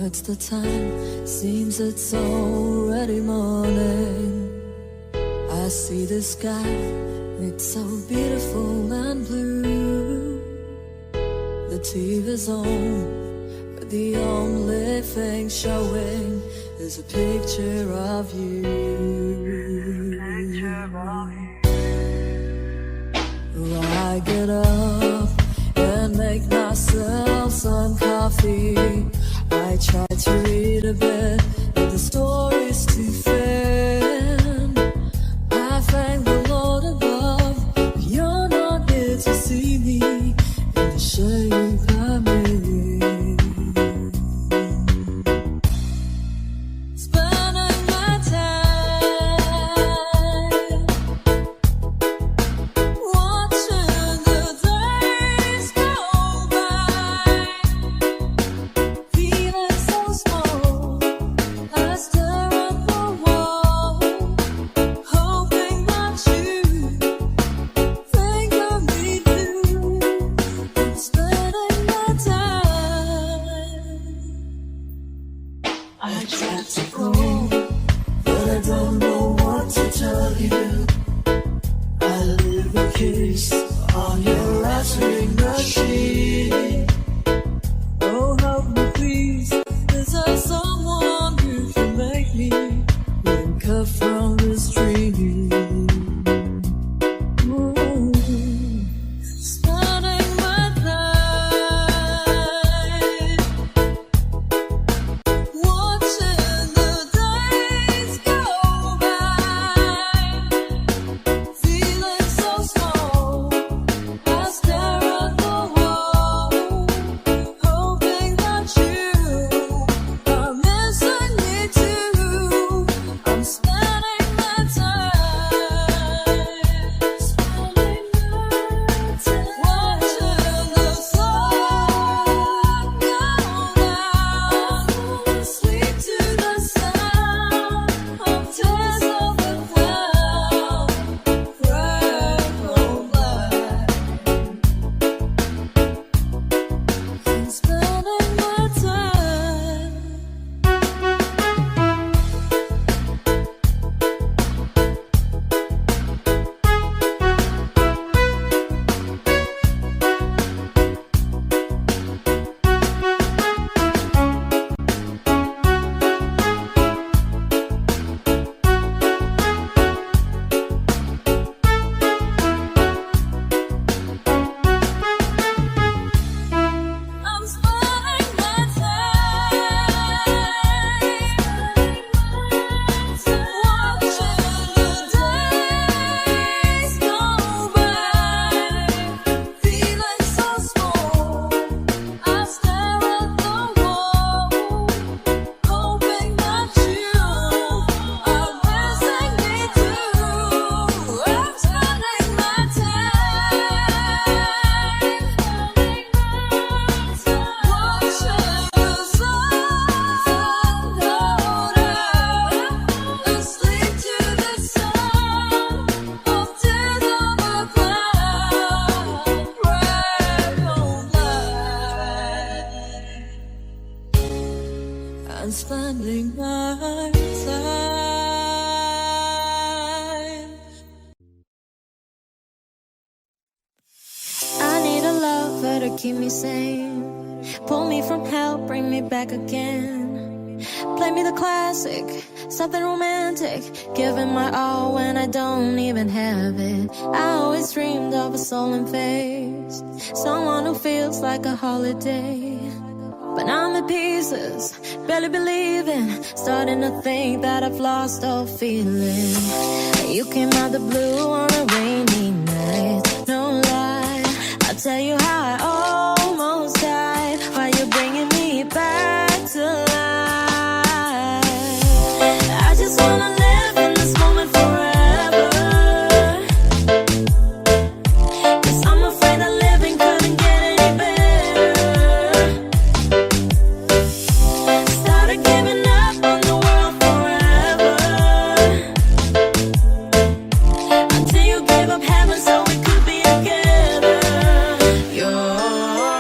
What's the time? Seems it's already morning. I see the sky, it's so beautiful and blue. The TV's on, but the only thing showing is a picture of you. I get up and make myself some coffee. I try to read a bit, but the story's too thin. I thank the Lord above, but you're not here to see me in the shape I'm in. Spending my time watching the days go by, feeling so small. I stare at the wall, hoping that you think of me too. I'm spending my time. I tried to call, but I don't know what to tell you. I leave a kiss on your answering machine. Oh, help me please, is there someone who can make me wake up from this dream? Ooh. Spending my time watching the days go by, feeling so small. I stare at the wall, hoping that you are missing me too. I'm spending my time, spending my time watching the sun go down, sleep to the sound of tears of the cloud, purple black. I'm spending my time. I'm spending my time watching the days go by, feeling so small. I stare at the wall, hoping that you are missing me too. I'm spending my time watching the sun go down, asleep to the sound of tears on the cloud, purple black. I'm spending my time. I need a lover to keep me sane, pull me from hell, bring me back again. Play me the classic, something romantic, giving my all when I don't even have it. I always dreamed of a soul in phase, someone who feels like a holiday. But I'm in pieces, barely believing, starting to think that I've lost all feeling. You came out the blue on a rainy night, no lie. I'll tell you how I almost died, while you're bringing me back to life. I just wanna live in this moment forever, 'cause I'm afraid that living couldn't get any better. Started giving up on the world forever, until you gave up heaven so we could be together. You're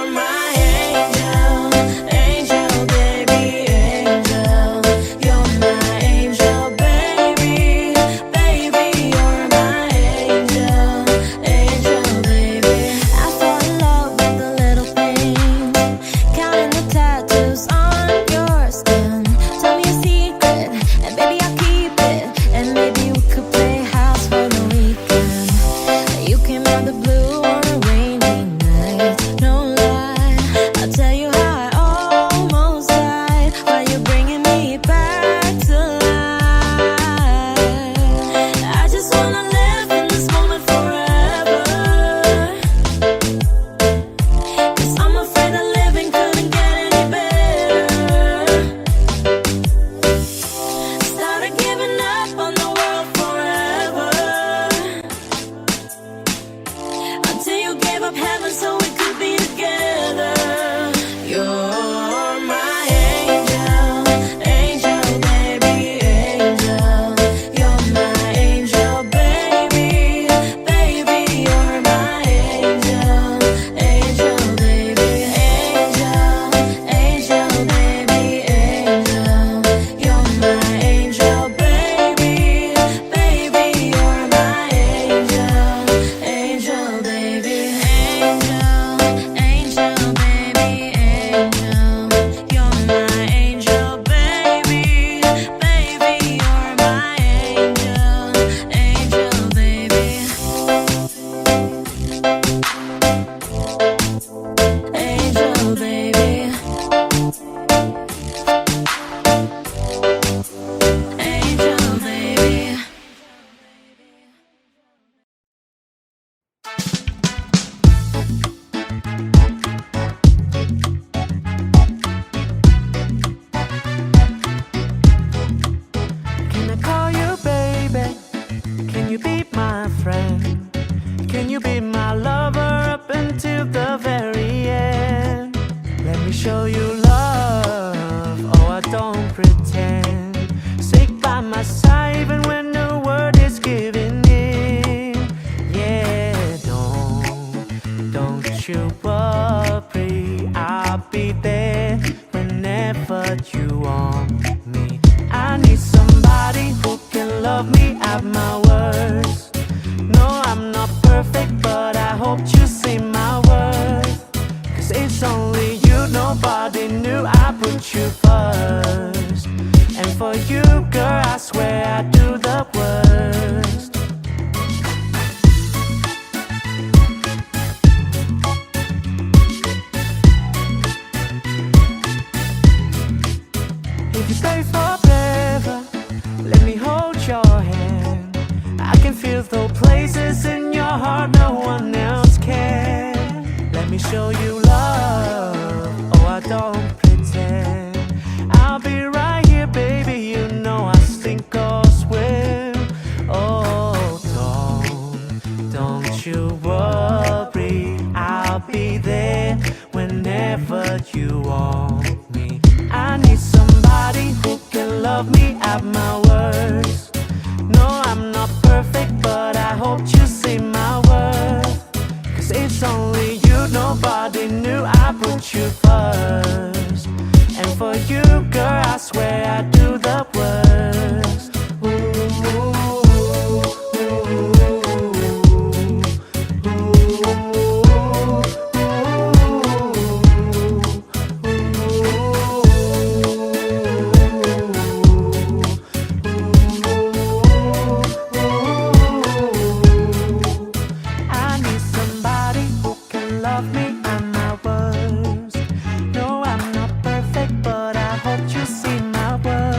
Angel, baby. Can I call you baby? Can you be my friend? Can you be my lover up until the very end? Let me show you love, oh I don't pretend. Stick by my side even when the world is giving in. Yeah, don't you worry, I'll be there whenever you want me. I need somebody who can love me at my worst. No, I'm not perfect, but I hope you see my worth. Cause it's only you, nobody knew I put you first. And for you, girl, I swear I do the worst. If you stay forever, let me hold your hand. I can feel those places in your heart no one else can. Let me show you love, oh I don't pretend. I'll be right here, baby, you know I sink or swim. Oh, don't you worry, I'll be there whenever you want me. I need somebody who can love me at my worst. No, I'm not perfect, but I hope you see my worth. Cause it's only you, nobody knew I put you first. And for you, girl, I swear I do the worst. I need somebody who can love me at my worst. No, I'm not perfect, but I hope you see my worth.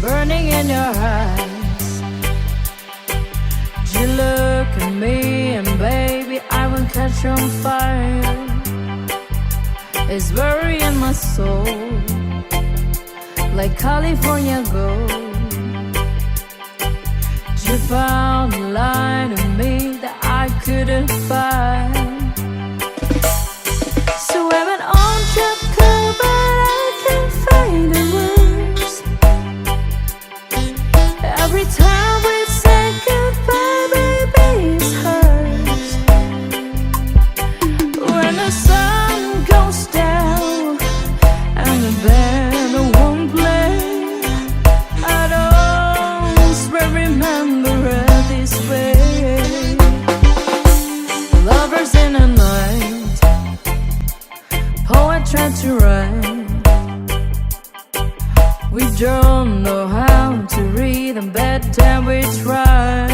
burning in your eyes. You look at me and baby, I will catch on fire. It's buried in my soul, like California gold. You found a light in me that I couldn't find. So I'm an on-trip girl, but I can't find the words. Every time we say goodbye, baby, it hurts. When the sun goes down and the band won't play, I don't swear remember it this way. Lovers in the night, poet tried to write. We don't know how to read, and bedtime we try.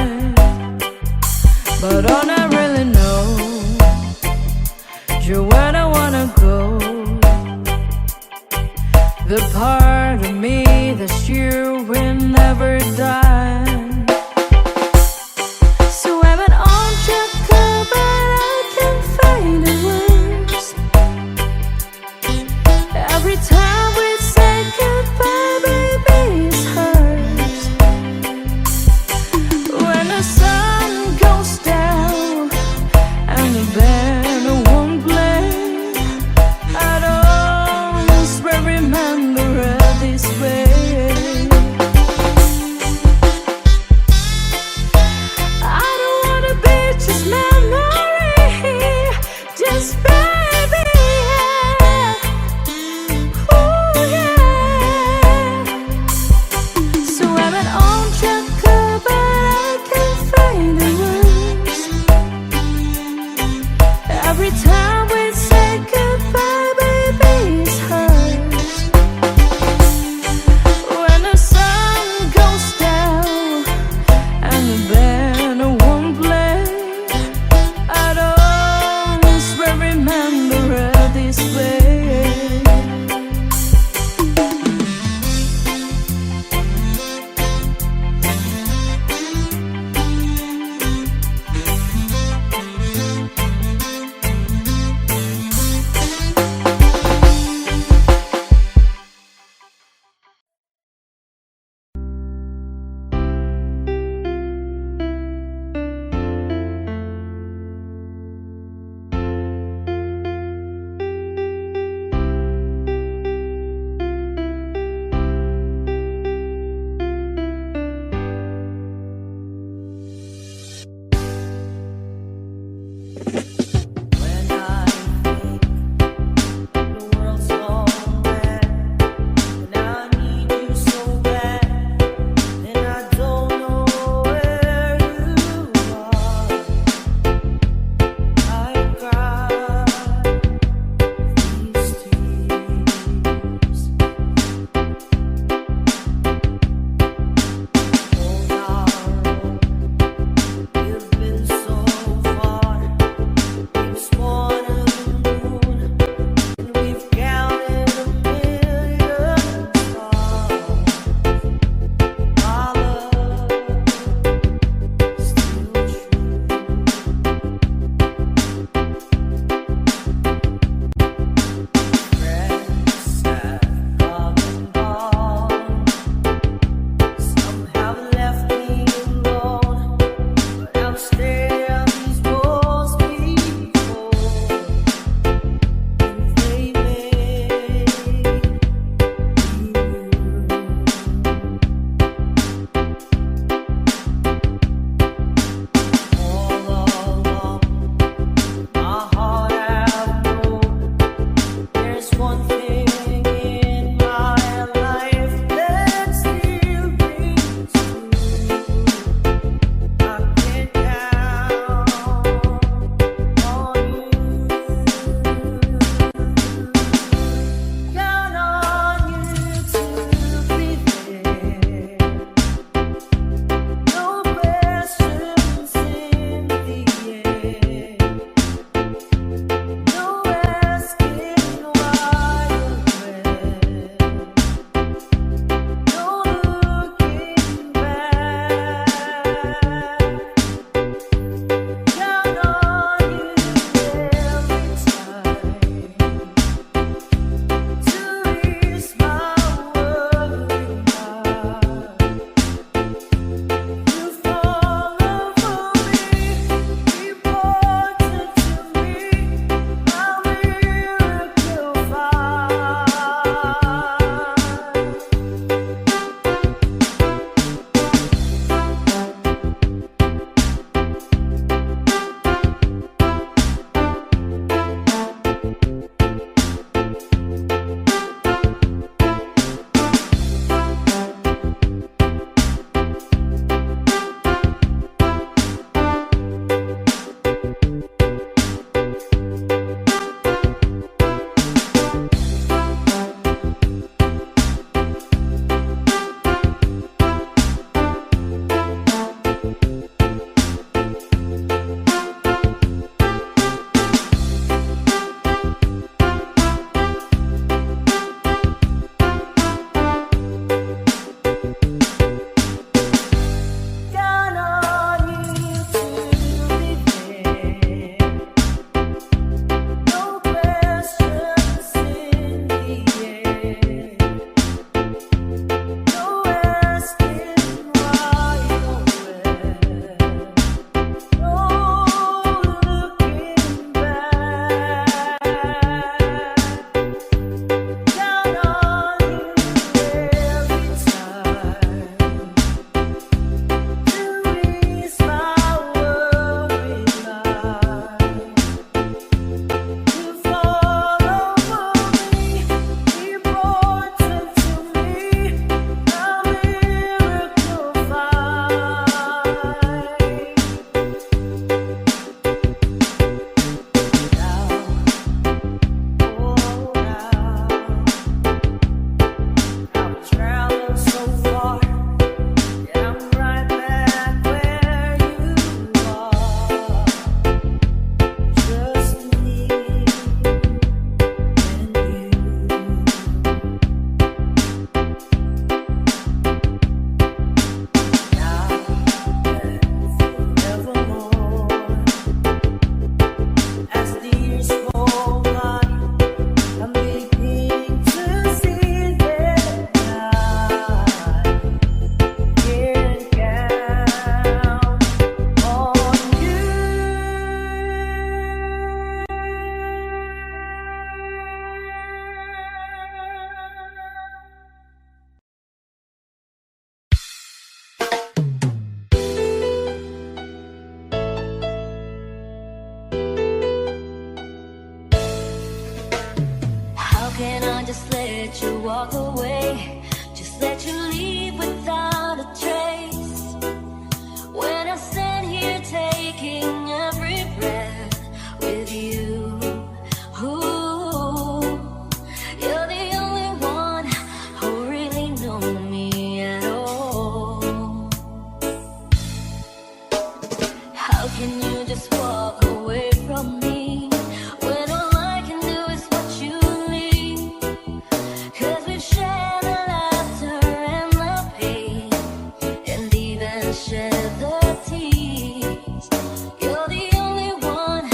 But all I really know, you're where I wanna go. The part of me that's you will never die. So I'm an on-trip girl, but I can't find the words. Every time we say goodbye, baby, it hurts. When the sun goes down and the band won't play, I don't swear remember it this way. just let you walk away, just let you leave without a trace. When I stand here taking every breath with you, ooh, you're the only one who really know me at all. How can you just walk away from me when all I can do is what you need? 'Cause we've shared the laughter and the pain, and even shed the tears. You're the only one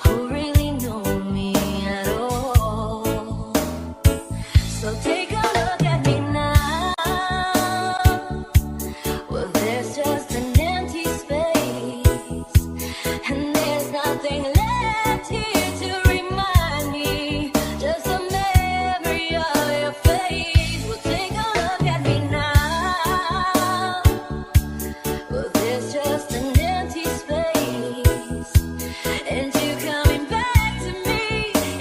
who really know me at all. So take a look at me now. Well, there's just an empty space, and there's nothing left here to remind me, just a memory of your face. Well, take a look at me now. Well, there's just an empty space, and you coming back to me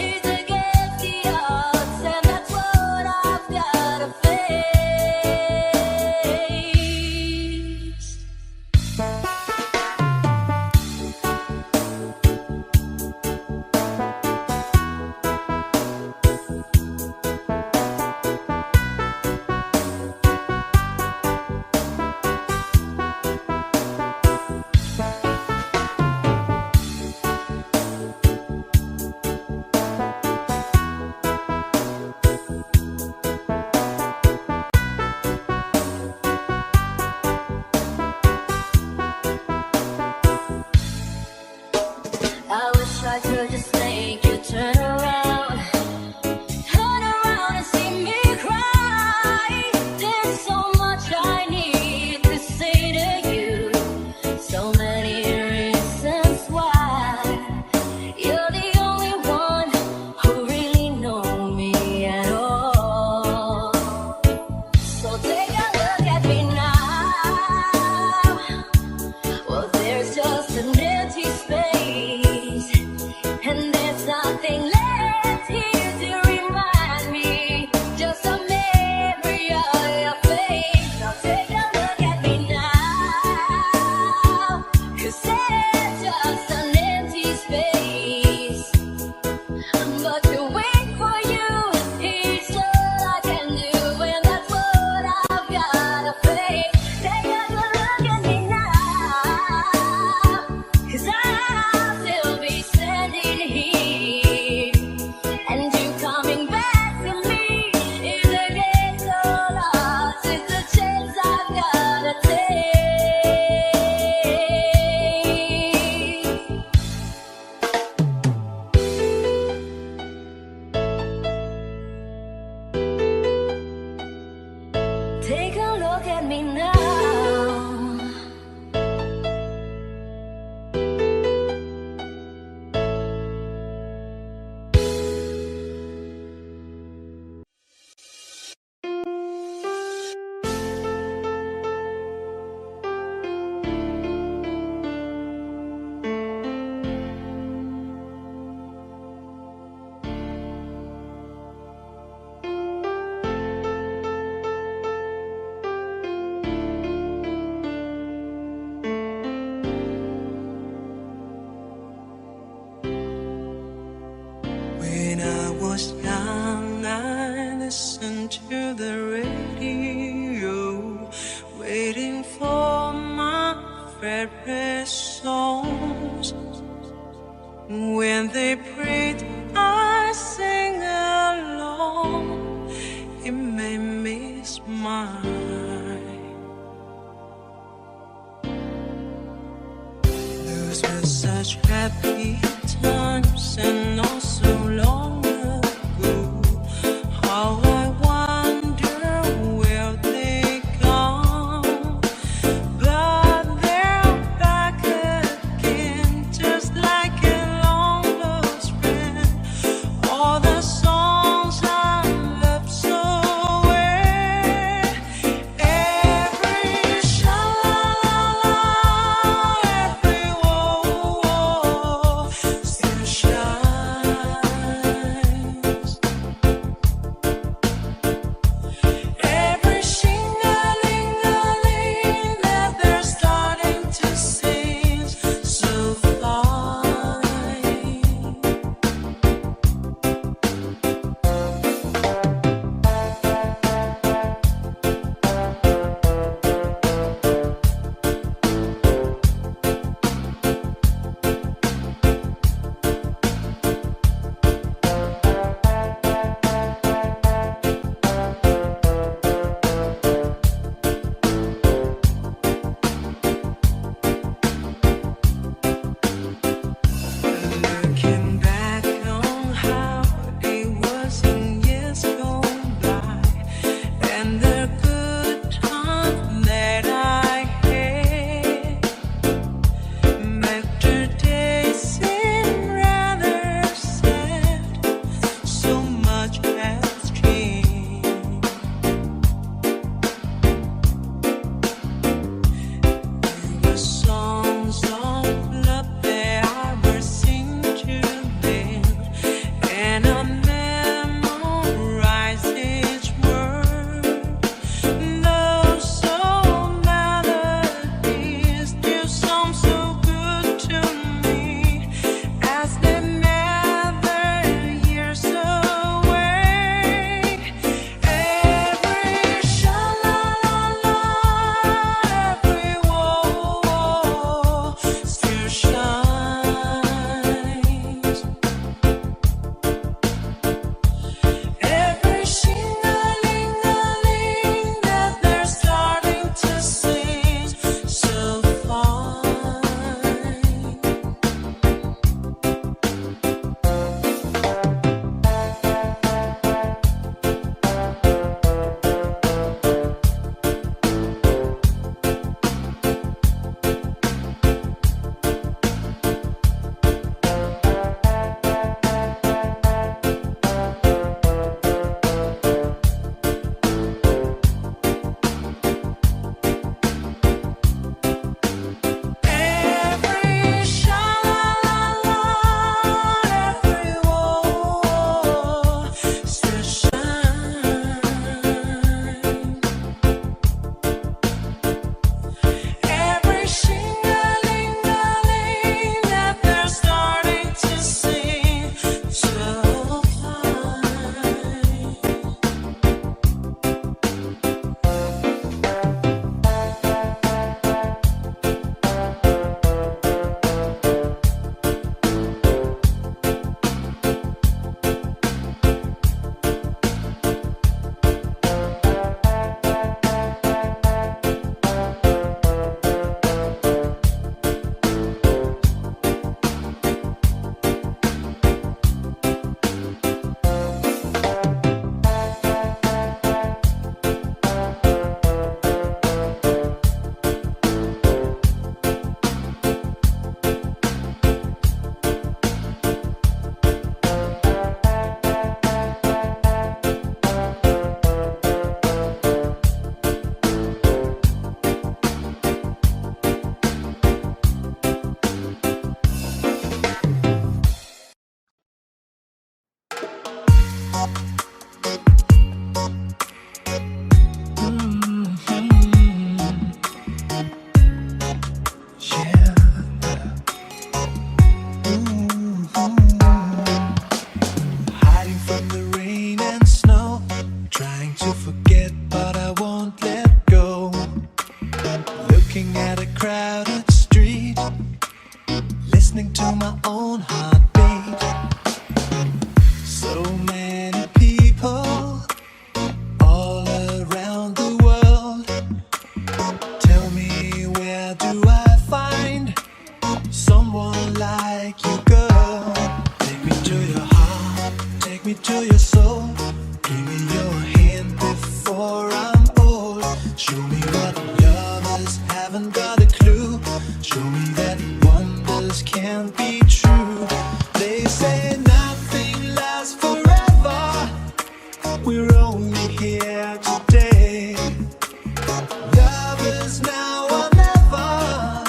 is against the odds, and that's what I've gotta face. I wish I could just make you turn around and see me cry. There's so much I need to say to you, so many reasons why. You're the only one who really know me at all. So take a look at me now. Well, there's just an empty space, and there's nothing left here to remind me, just a memory of your face. Now take a look at me now, 'cause there's just an empty space. But to wait for you is all I can do, and that's what I've gotta face. Take a look at me now, 'cause I'll still be standing here, and you coming back to me is against all odds. It's a chance I've gotta take. Take a look at me now. When I was young, I listened to the radio, waiting for my favorite songs. When they prayed, I sang along. It made me smile. Those were such happy times, and not so long ago. How I wonder where they gone, but they're back again, just like a long lost friend. All the songs I love so well, every sha-la-la-la, every whoa-whoa, still shine. Looking at a crowded street, listening to my own heartbeat. So many people all around the world. Tell me, where do I find someone like you, girl? Take me to your heart, take me to your soul. Give me your hand before I'm old. Show me what lovers haven't got a clue. Show me that wonders can't be true. They say nothing lasts forever. We're only here today. Lovers now or never.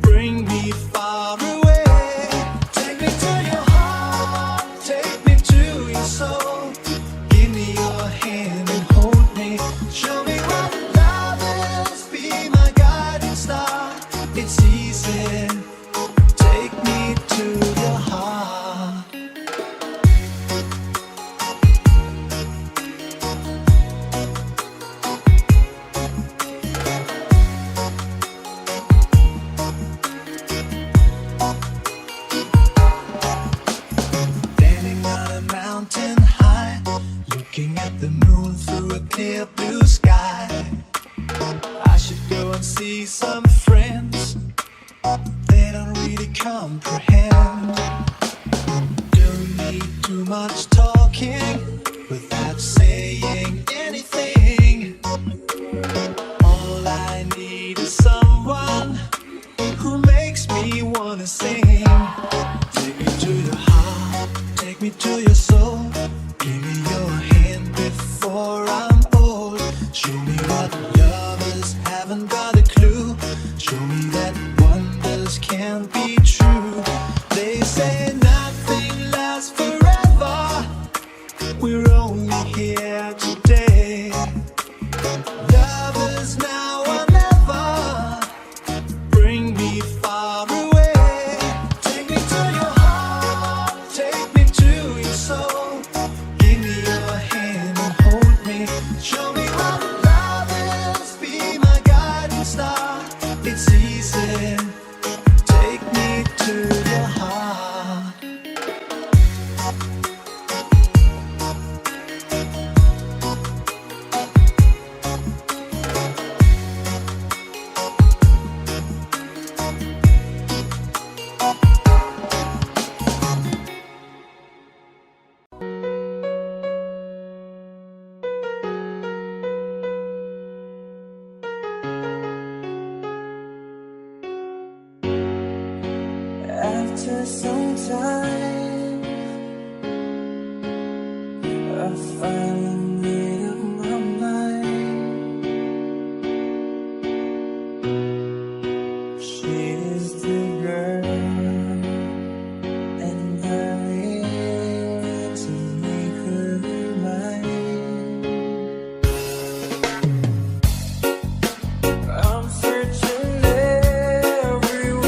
Bring me far away. Take me to your heart, take me to your soul. Give me your hand and hold me. Show me what love is. Be my guiding star. It's easy. Take me to your heart. Standing on a mountain high, looking at the moon through a clear blue sky. I should go and see some friends. They don't really comprehend. Don't need too much talking without saying anything. All I need is someone who makes me wanna sing. Take me to your heart, take me to your soul. Give me your hand before I'm old. Show me what lovers haven't got a clue. Show me that wonders can't be true. They say nothing lasts forever. We're only here today. Lovers now or never. Bring me far away. Take me to your heart, take me to your soul. Give me your hand and hold me. Show me what love is. Be my guiding star. It's easy. Take me to your heart. After some time, I finally made up my mind. She is the girl, and I'm ready to make her mine. I'm searching everywhere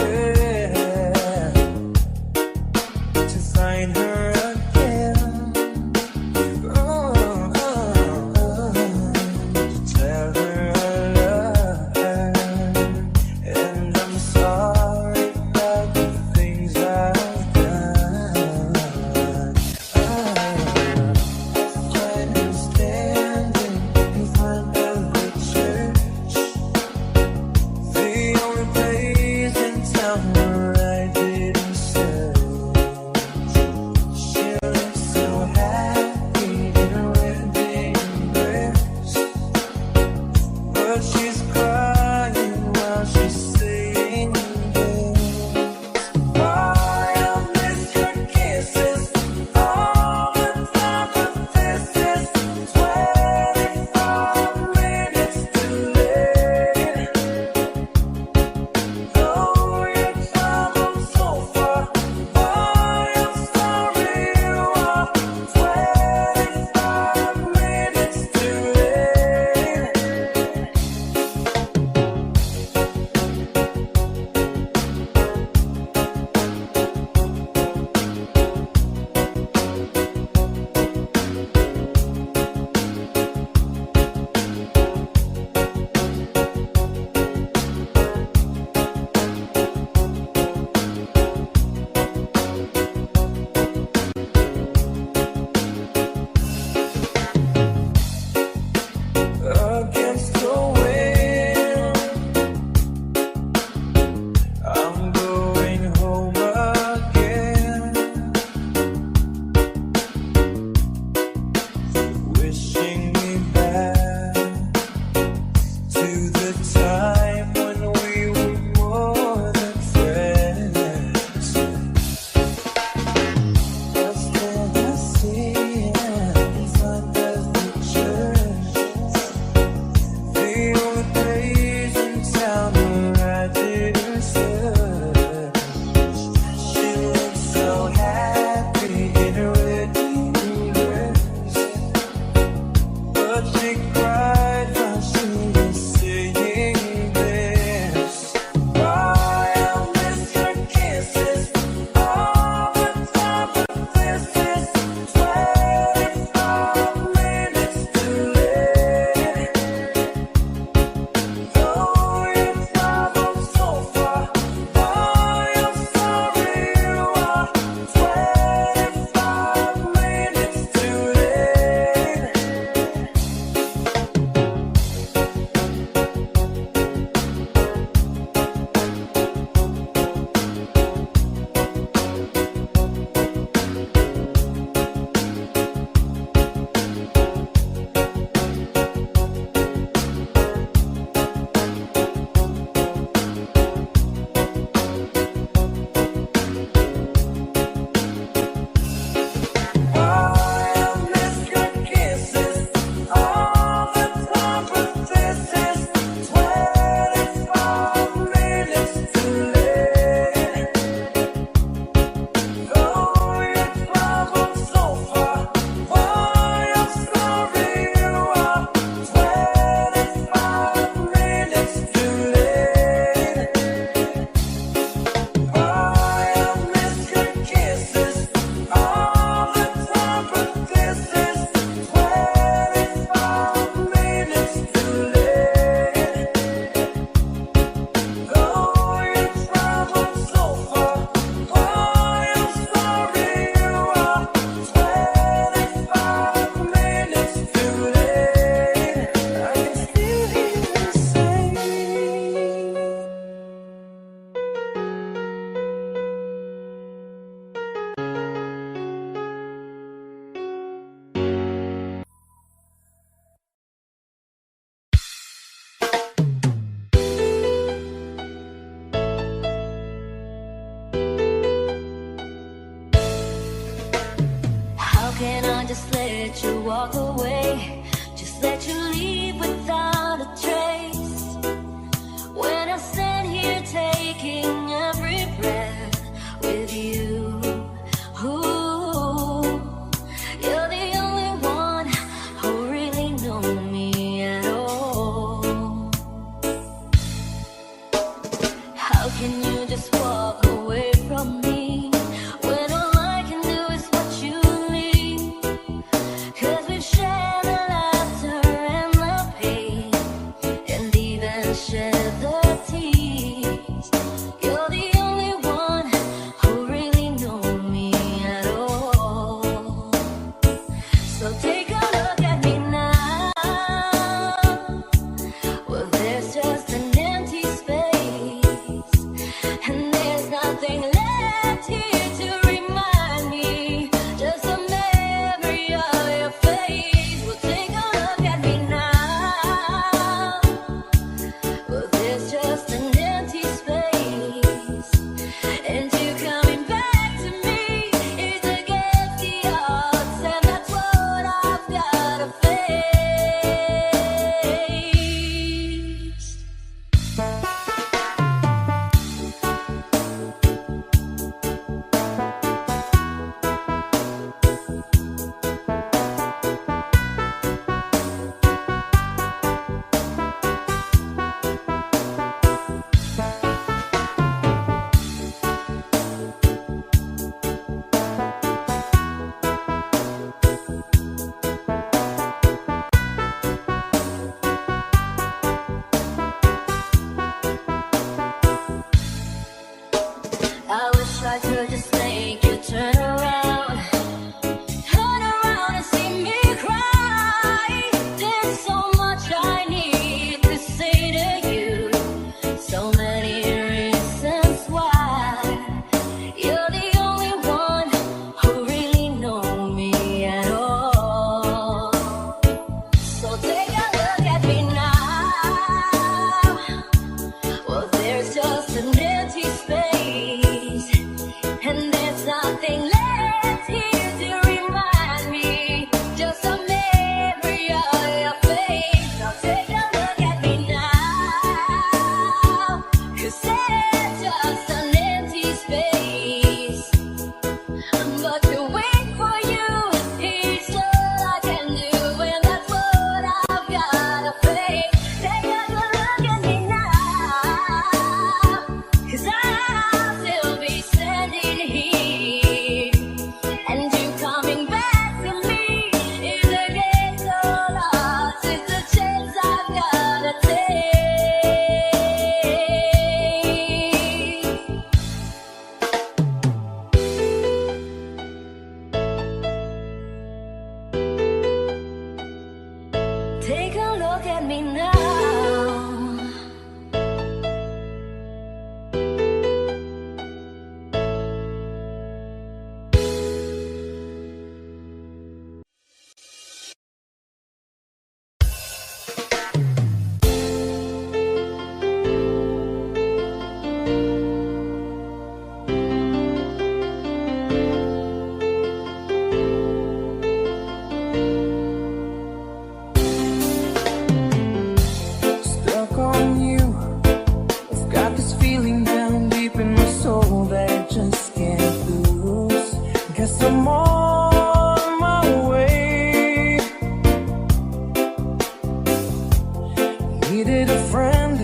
needed a friend,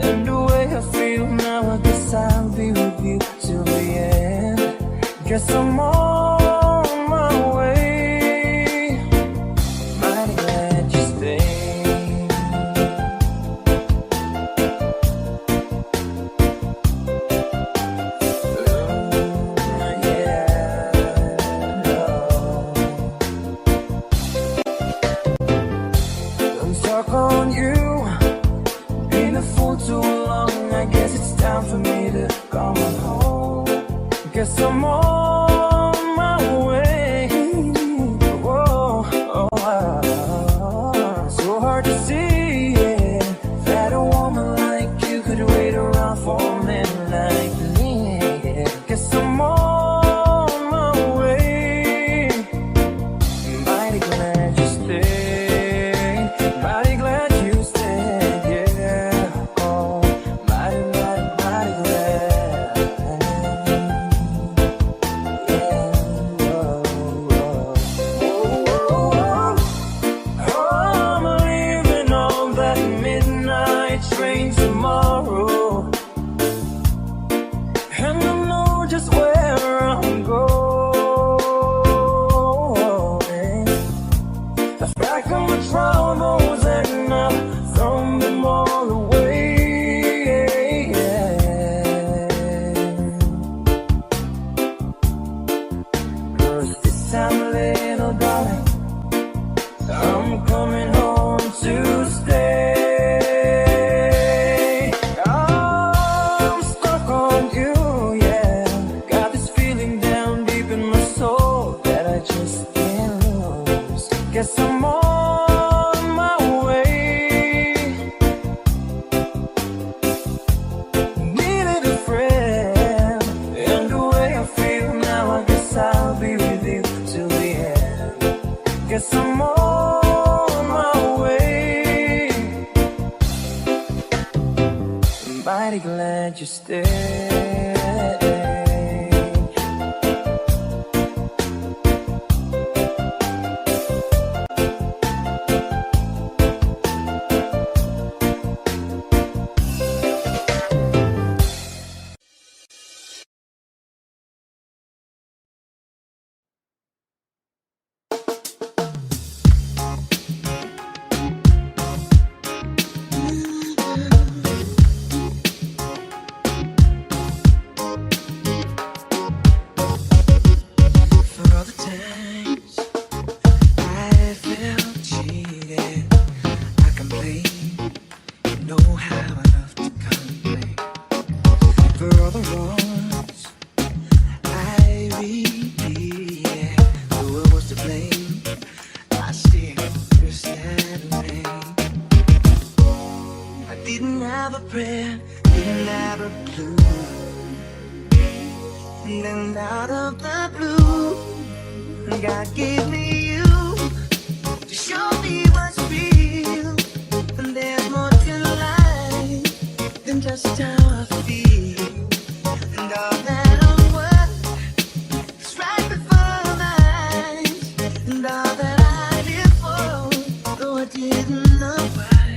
and the way I feel now, I guess I'll be with you till the end. Guess I'm on my way. Mighty glad you stayed. I'm stuck on you, been a fool too long. I guess it's time for me to come home. Guess I'm on my way. Whoa, so hard to see, yeah, that a woman like you could wait around for a man like me. Yeah. Guess I'm on my way. Mighty glad you stayed. Mighty glad you stayed, yeah. Oh, mighty, mighty, mighty glad. Yeah, I'm leaving on that midnight train tomorrow, and I know just where I'm going. I've packed up my troubles and I've thrown them all away. Cause this time, little darling, I'm coming home to stay. I'm stuck on you, yeah. Got this feeling down deep in my soul that I just can't lose. Guess I'm on my way. Needed a friend, and the way I feel now, I guess I'll be with you till the end. Guess I'm on my way. Mighty glad you stayed. For all the times I felt cheated, I complain, you know how I love to complain. For all the wrongs I repeated, who was to blame, I still understand the pain. I didn't have a prayer, didn't have a clue, and then out of the blue, God gave me you to show me what's real. And there's more to life than just how I feel. And all that I'm worth is right before my eyes. And all that I live for, though I didn't know why,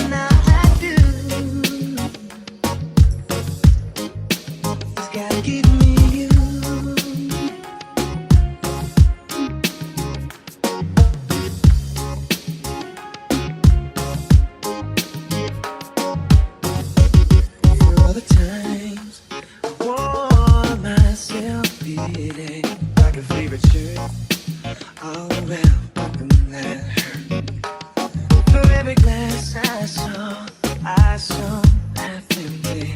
now I do. It's gotta give me you. For all the times I wore myself beating like a favorite shirt, all around open that hurt. For every glass I saw half empty.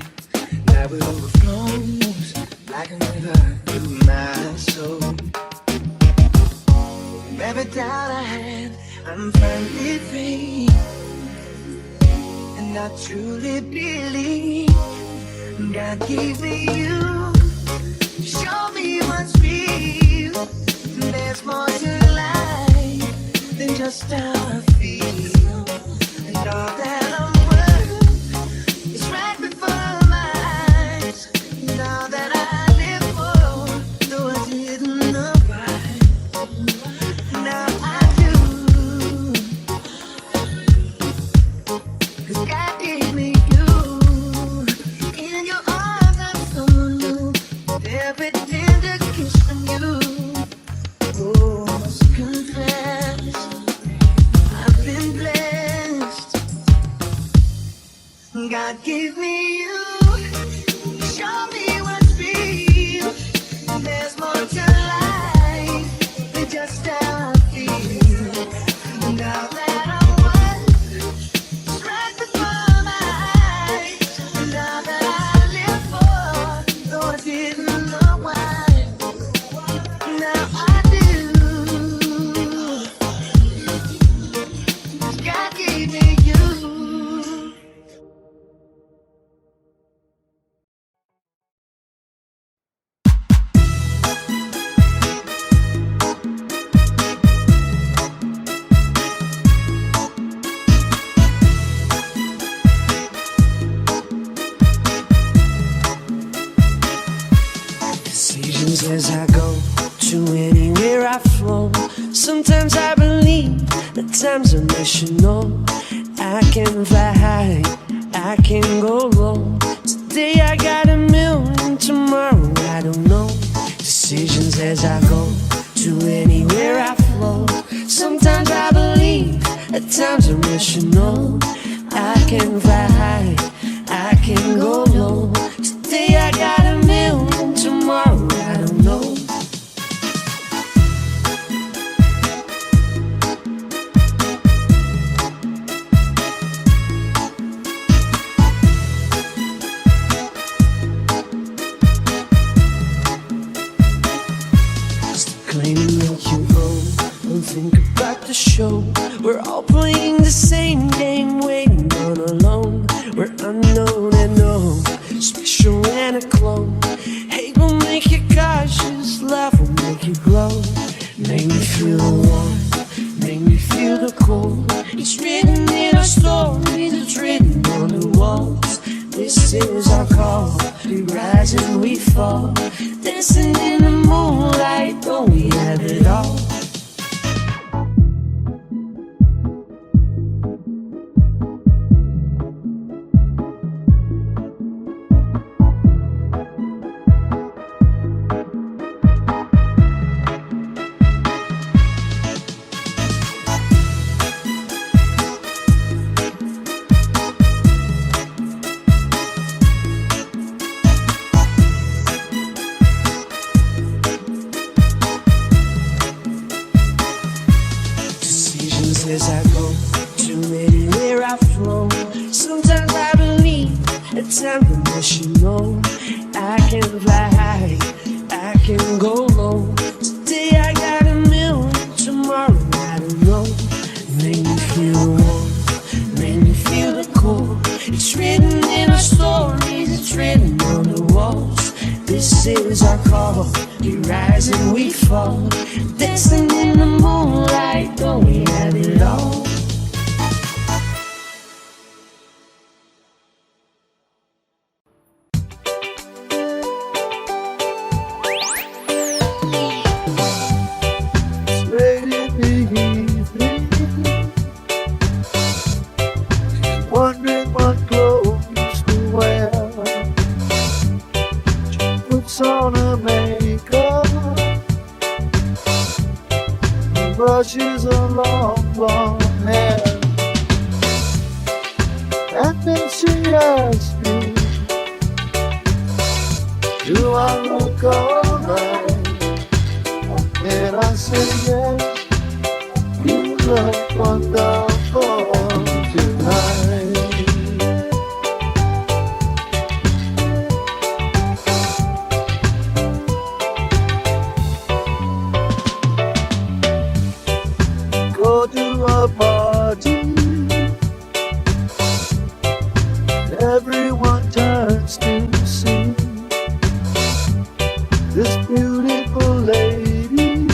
Now it overflows like a river through my soul. Every doubt I had, I'm finally free. And I truly believe God gave me you to show me what's real. And there's more to life than just how I feel. And all that I'm worth is right before my eyes. And all that I live for, though I didn't know why, now I do. God gave me you. Show me what's real. There's more to life than just how I feel. Now that I'm one, right before my eyes. Now that I live for, though I didn't know why. Now I do. God gave me you. Decisions as I go to anywhere I flow. Sometimes I believe, at times I wish you know. I can fly high, I can go low. Today I got a million, tomorrow I don't know. Decisions as I go to anywhere I flow. Sometimes I believe, at times I wish you know. I can fly high, I can go low. Today I got a million, tomorrow I don't know. Claiming that you own. Don't think about the show. We're all playing the same game, waiting on a loan. We're unknown and known, special and a clone. Hate will make you cautious, love will make you glow. Make me feel the warmth, make me feel the cold. It's written in our stories, it's written on the walls. This is our call, we rise and we fall. Dancing in the moonlight, though we have it all. As I go to anywhere I flow. Sometimes I believe, at times I wish you know. I can fly high, I can go low. Today I got a million, tomorrow I don't know. Make me feel warm, make me feel the cold. It's written in our stories, it's written on the walls. This is our call, we rise and we fall. Dancing in the moonlight, though we have it all. It's late in the evening, wondering what clothes to wear. She puts on her makeup, brushes her long blonde hair, and then she asks me, do I look alright? And I say yes, you look wonderful tonight. Go to a party, everyone turns to see this beautiful lady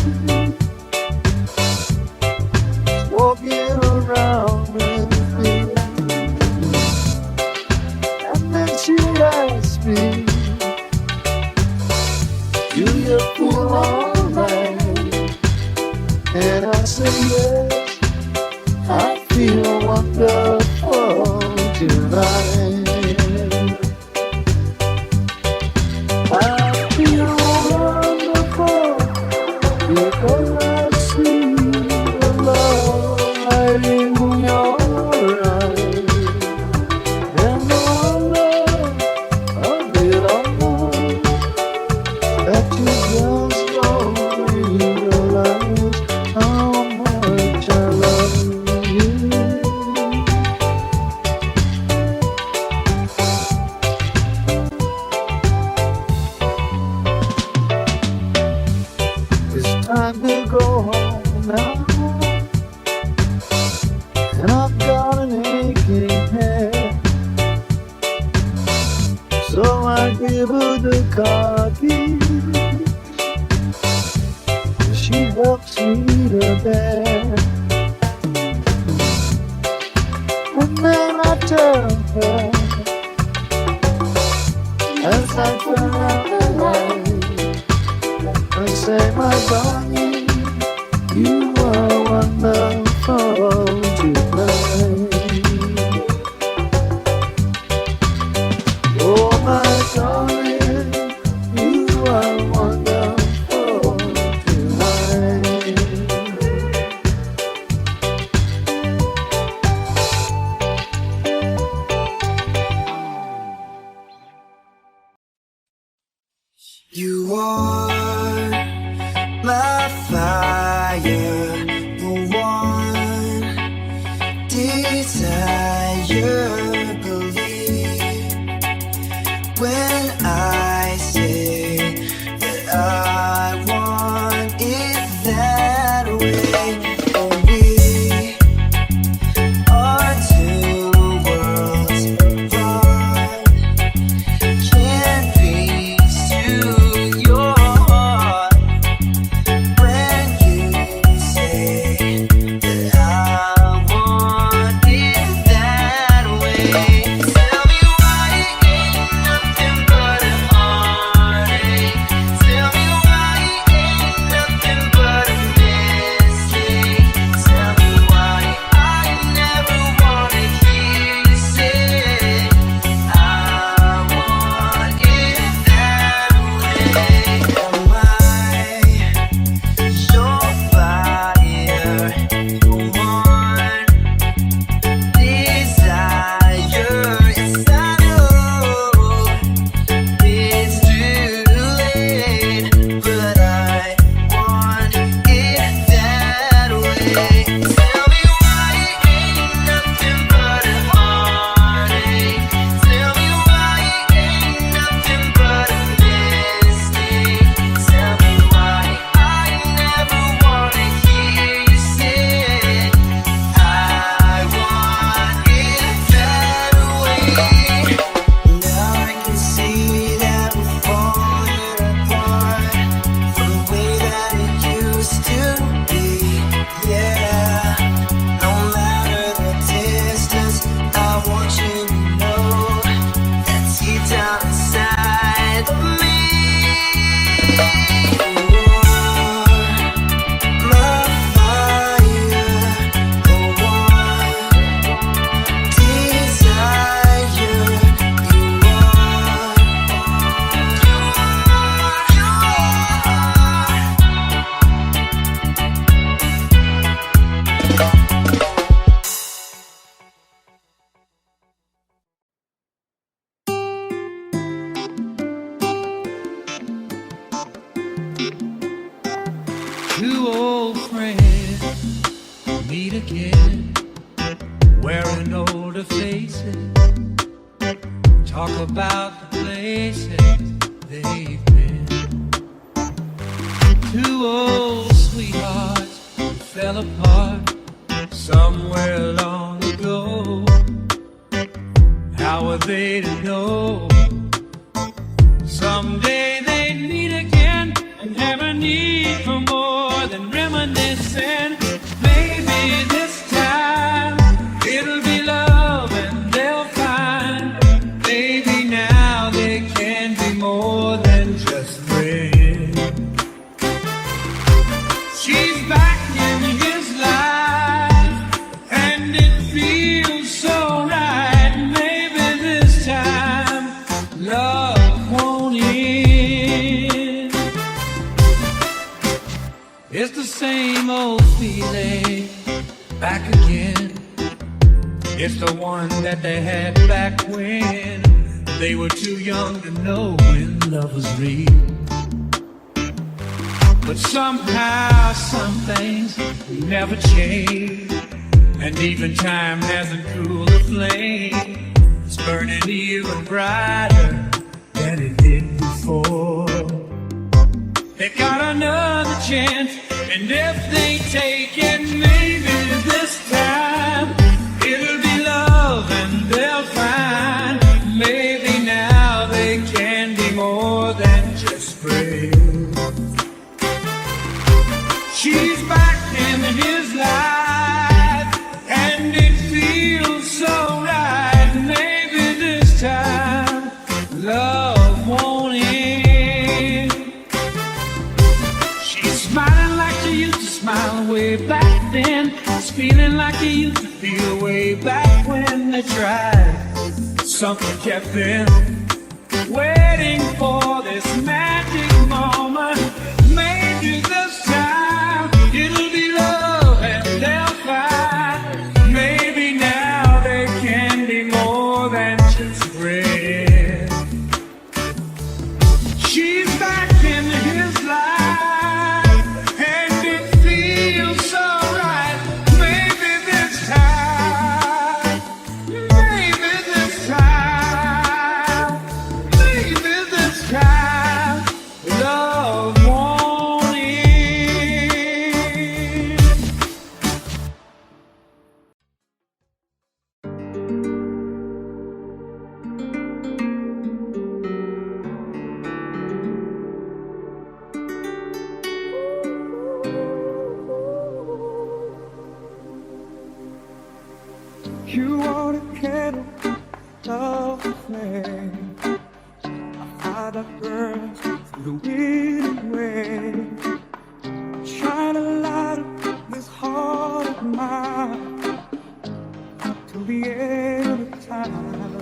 Kibudukaki. She walks me to bed, and then I tell her as I turn out the light, I say, my darling, you are wonderful tonight. Oh, my darling, you are wonderful tonight. You are my fire, the one desire. Believe when I say that I want it that way. Oh, we are two worlds apart. Can't reach to your heart when you say that I want it that way. Tell me why it ain't nothing but a heartache. Tell me why it ain't nothing but a mistake. Tell me why I never wanna hear you say I want it that way. Am I your fire, the one desire? Yes, I know it's too late, but I want it that way. Tell me why it ain't nothing but a heartache. Tell me why it ain't nothing but a mistake. Tell me why I never wanna hear you say I want it that way. Now I can see that we're falling apart from the way that it used to be. Yeah, no matter the distance, I want you to know that deep down inside of me, you are my fire, the one desire. You Two old friends meet again, wearing older faces, talk about the places they've been. Two old sweethearts who fell apart somewhere long ago. How are they to know? Someday they'd meet again and have a need for more than reminiscing. Maybe this time it'll be love and they'll find. Maybe now they can be more than just friends. She's back in his life and it feels so right. Maybe this time love won't end. It's the same old feeling back again. It's the one that they had back when they were too young to know when love was real. But somehow some things never change, and even time hasn't cooled the flame. It's burning even brighter than it did before. They got another chance, and if they take it, maybe this time it'll be love and they'll find. Maybe now they can be they tried. Something kept them waiting for this magic moment. Maybe this time it'll be love and they'll find. Maybe now they can be more than just friends. She's back in his life and it feels so right. Maybe this time, maybe this time, maybe this time, love won't end. You want a candle of flame. A fire that burns through the wind and rain. Trying to light up this heart of mine till the end of time.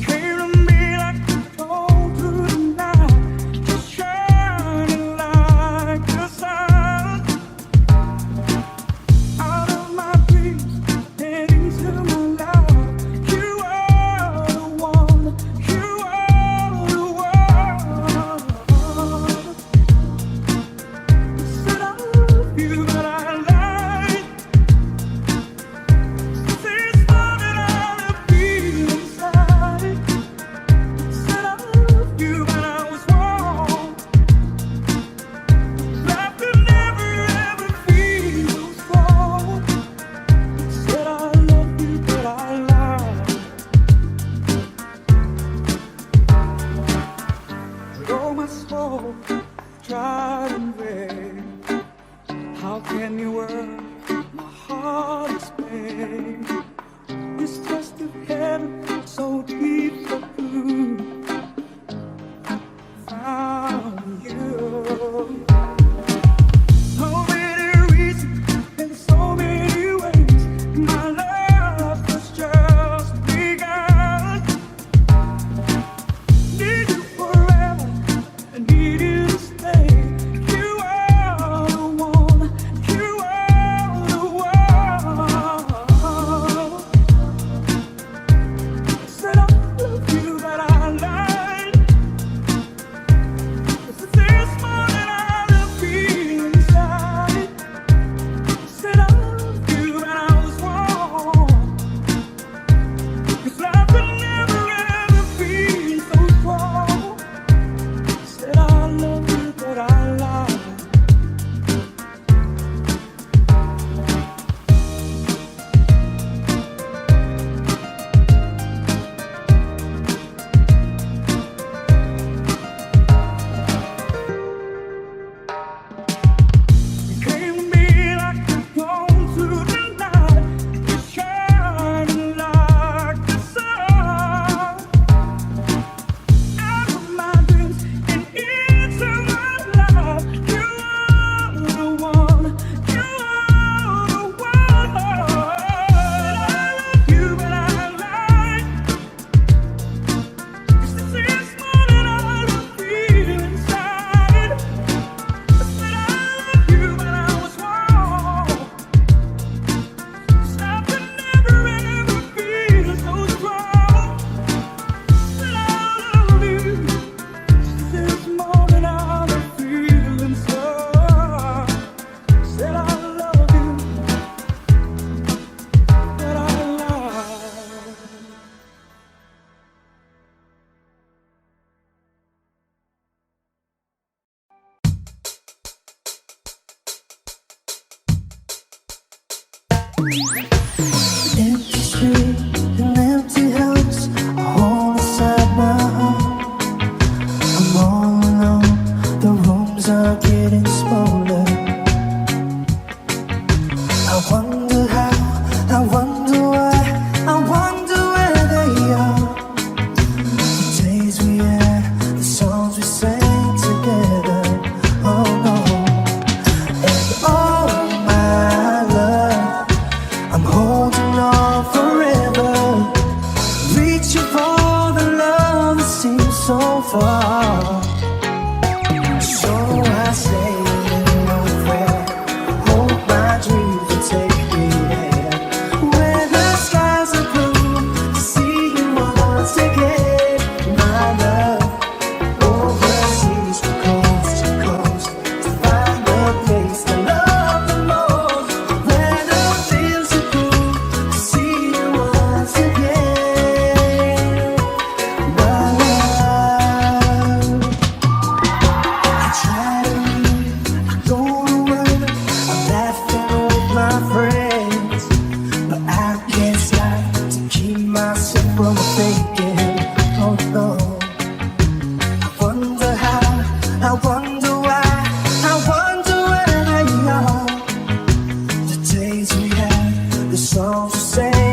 Came to me like a cold through the night, just shining like the sun. Out of my dreams and into my life, you are the one, you are the one. Said I love you, but I lied. This love that I feel inside. Said I love you, but I was wrong. Life could never ever feel strong. Said I love you, but I lied. With all my soul, tried in vain. How can you work my heart is pain? This test of heaven, so deep, so blue. Found you. So many reasons in so many ways. My love has just begun. Need you forever, I need you to stay. You are the one, you are the one. fall. So I say no prayer, hope my dreams will take me there, where the skies are blue, to see you once again, my love. Overseas from coast to coast, to find a place to love the most, where love feels so cool, to see you once again, my love. I try to leave, go to work, I'm laughing with my friends, but I can't stop to keep myself from thinking, oh no. I wonder how, I wonder why, I wonder where they are. The days we had, the songs we sang,